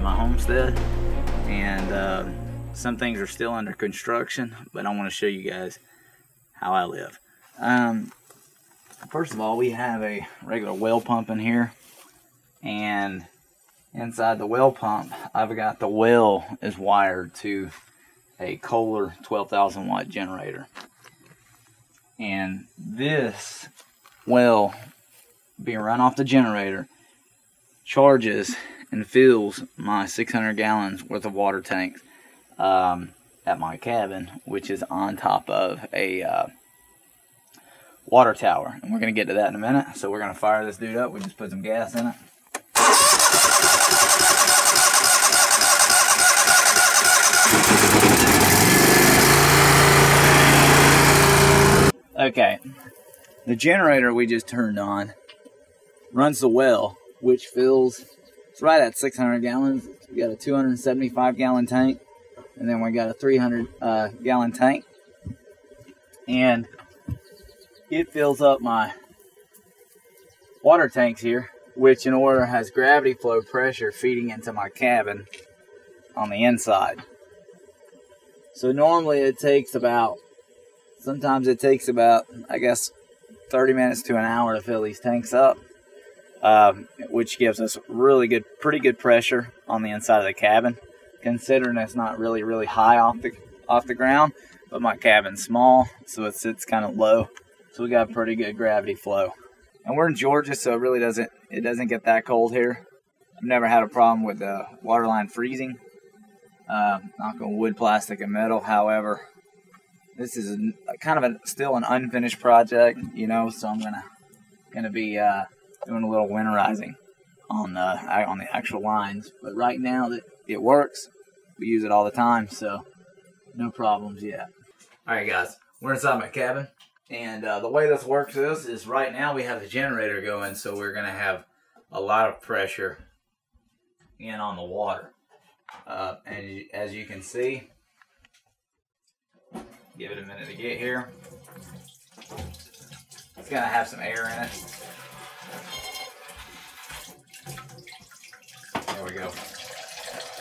my homestead, and some things are still under construction, but I want to show you guys how I live. First of all, we have a regular well pump in here, and inside the well pump, I've got the well is wired to a Kohler 12,000 watt generator, and this well being run off the generator charges and fills my 600 gallons worth of water tanks at my cabin, which is on top of a water tower, and we're going to get to that in a minute. So we're going to fire this dude up. We just put some gas in it. Okay, the generator we just turned on runs the well, which fills, it's right at 600 gallons. We got a 275 gallon tank, and then we got a 300 gallon tank, and it fills up my water tanks here, which in order has gravity flow pressure feeding into my cabin on the inside. So normally it takes about, sometimes it takes about, I guess, 30 minutes to an hour to fill these tanks up, which gives us really good, pretty good pressure on the inside of the cabin, considering it's not really high off the ground, but my cabin's small, so it sits kind of low, so we got pretty good gravity flow. And we're in Georgia, so it really doesn't get that cold here. I've never had a problem with the water line freezing. Knock on wood, plastic, and metal. However, this is kind of still an unfinished project, you know, so I'm gonna be doing a little winterizing on the actual lines. But right now that it works, we use it all the time, so no problems yet. All right, guys, we're inside my cabin, and the way this works is right now we have the generator going, so we're gonna have a lot of pressure in on the water, and as you can see. Give it a minute to get here. It's gonna have some air in it. There we go.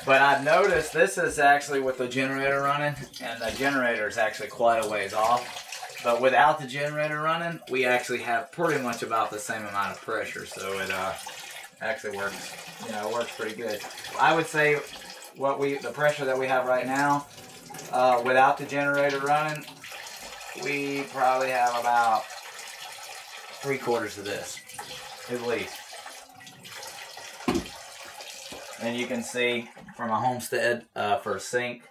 But I've noticed this is actually with the generator running, and the generator is actually quite a ways off. But without the generator running, we actually have pretty much about the same amount of pressure. So it actually works. You know, it works pretty good. I would say the pressure that we have right now, without the generator running, we probably have about 3/4 of this, at least. And you can see from a Homestead, for a sink,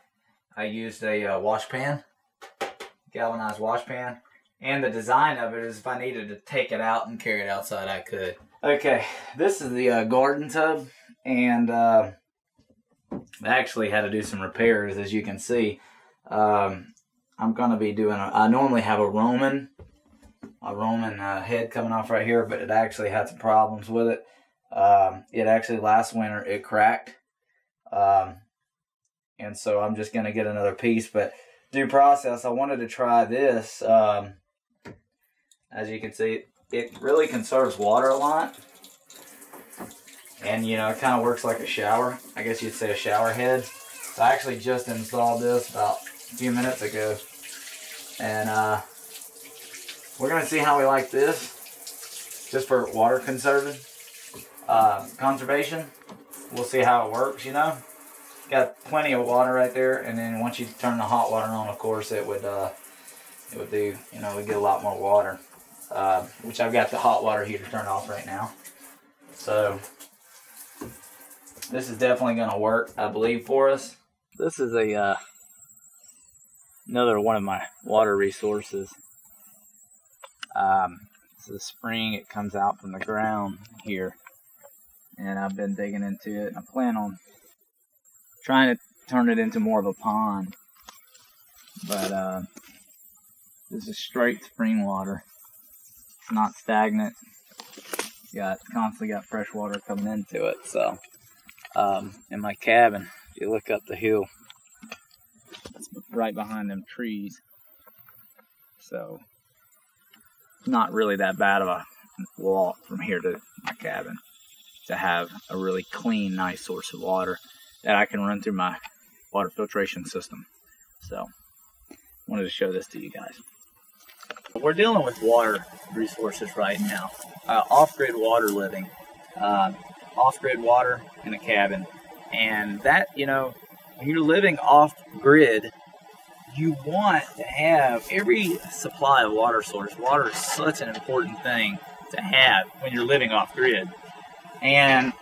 I used a wash pan, galvanized wash pan. And the design of it is if I needed to take it out and carry it outside, I could. Okay, this is the garden tub, and I actually had to do some repairs, as you can see. I'm going to be doing, I normally have a Roman head coming off right here, but it actually had some problems with it. It actually, last winter, it cracked. And so I'm just going to get another piece, but due process, I wanted to try this. As you can see, it really conserves water a lot. And, you know, it kind of works like a shower. I guess you'd say a shower head. So I actually just installed this about a few minutes ago. And we're going to see how we like this. Just for water conservation. We'll see how it works, you know. Got plenty of water right there. And then once you turn the hot water on, of course, it would do, you know, we get a lot more water. Which I've got the hot water heater turned off right now. So this is definitely going to work, I believe, for us. This is another one of my water resources. It's a spring. It comes out from the ground here, and I've been digging into it. And I plan on trying to turn it into more of a pond, but this is straight spring water. It's not stagnant. Constantly got fresh water coming into it. So in my cabin, if you look up the hill, it's right behind them trees. So it's not really that bad of a walk from here to my cabin to have a really clean, nice source of water. that I can run through my water filtration system. So, wanted to show this to you guys. We're dealing with water resources right now. Off-grid water living. Off-grid water in a cabin. And that, you know, when you're living off-grid, you want to have every supply of water source. Water is such an important thing to have when you're living off-grid. And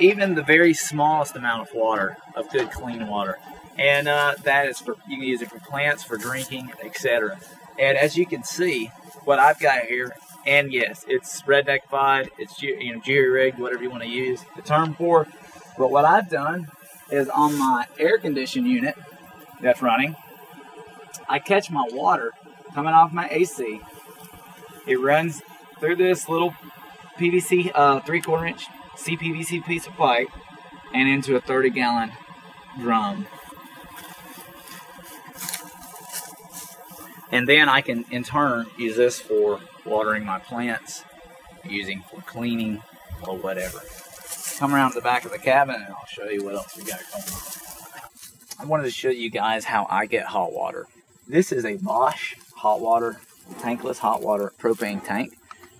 even the very smallest amount of water, of good clean water. And that is for, you can use it for plants, for drinking, etc. And as you can see, what I've got here, and yes, it's redneck-fied, it's jerry-rigged, whatever you want to use the term for. But what I've done is on my air conditioning unit that's running, I catch my water coming off my AC. It runs through this little PVC 3/4 inch CPVC piece of pipe and into a 30-gallon drum. And then I can, in turn, use this for watering my plants, using for cleaning or whatever. Come around to the back of the cabin and I'll show you what else we got going on. I wanted to show you guys how I get hot water. This is a Bosch hot water, tankless hot water propane tank.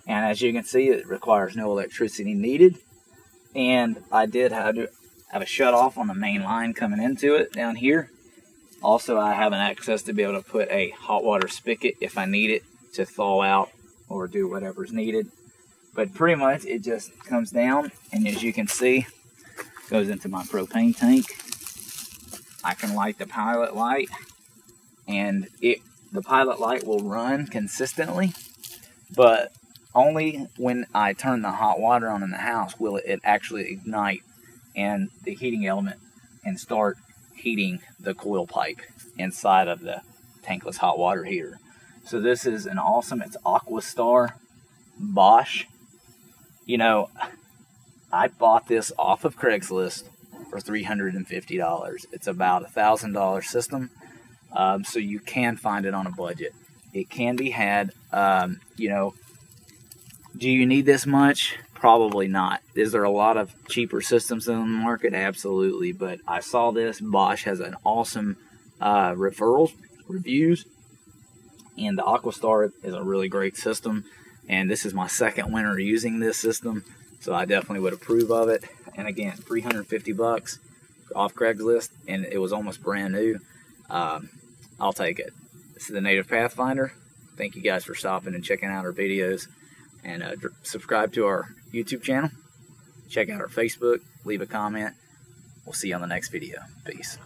And as you can see, it requires no electricity needed. And I did have a shut off on the main line coming into it down here. Also, I have an access to be able to put a hot water spigot if I need it to thaw out or do whatever's needed. But pretty much it just comes down, and as you can see, goes into my propane tank. I can light the pilot light, and the pilot light will run consistently, but only when I turn the hot water on in the house will it actually ignite and the heating element and start heating the coil pipe inside of the tankless hot water heater. So this is an awesome, it's Aquastar Bosch. You know, I bought this off of Craigslist for $350. It's about a $1,000 system, so you can find it on a budget. It can be had. You know, do you need this much? Probably not. Is there a lot of cheaper systems in the market? Absolutely. But I saw this. Bosch has an awesome reviews, and the Aquastar is a really great system. And this is my second winter using this system, so I definitely would approve of it. And again, $350 off Craigslist, and it was almost brand new. I'll take it. This is the Native Pathfinder. Thank you guys for stopping and checking out our videos. And subscribe to our YouTube channel. Check out our Facebook. Leave a comment. We'll see you on the next video. Peace.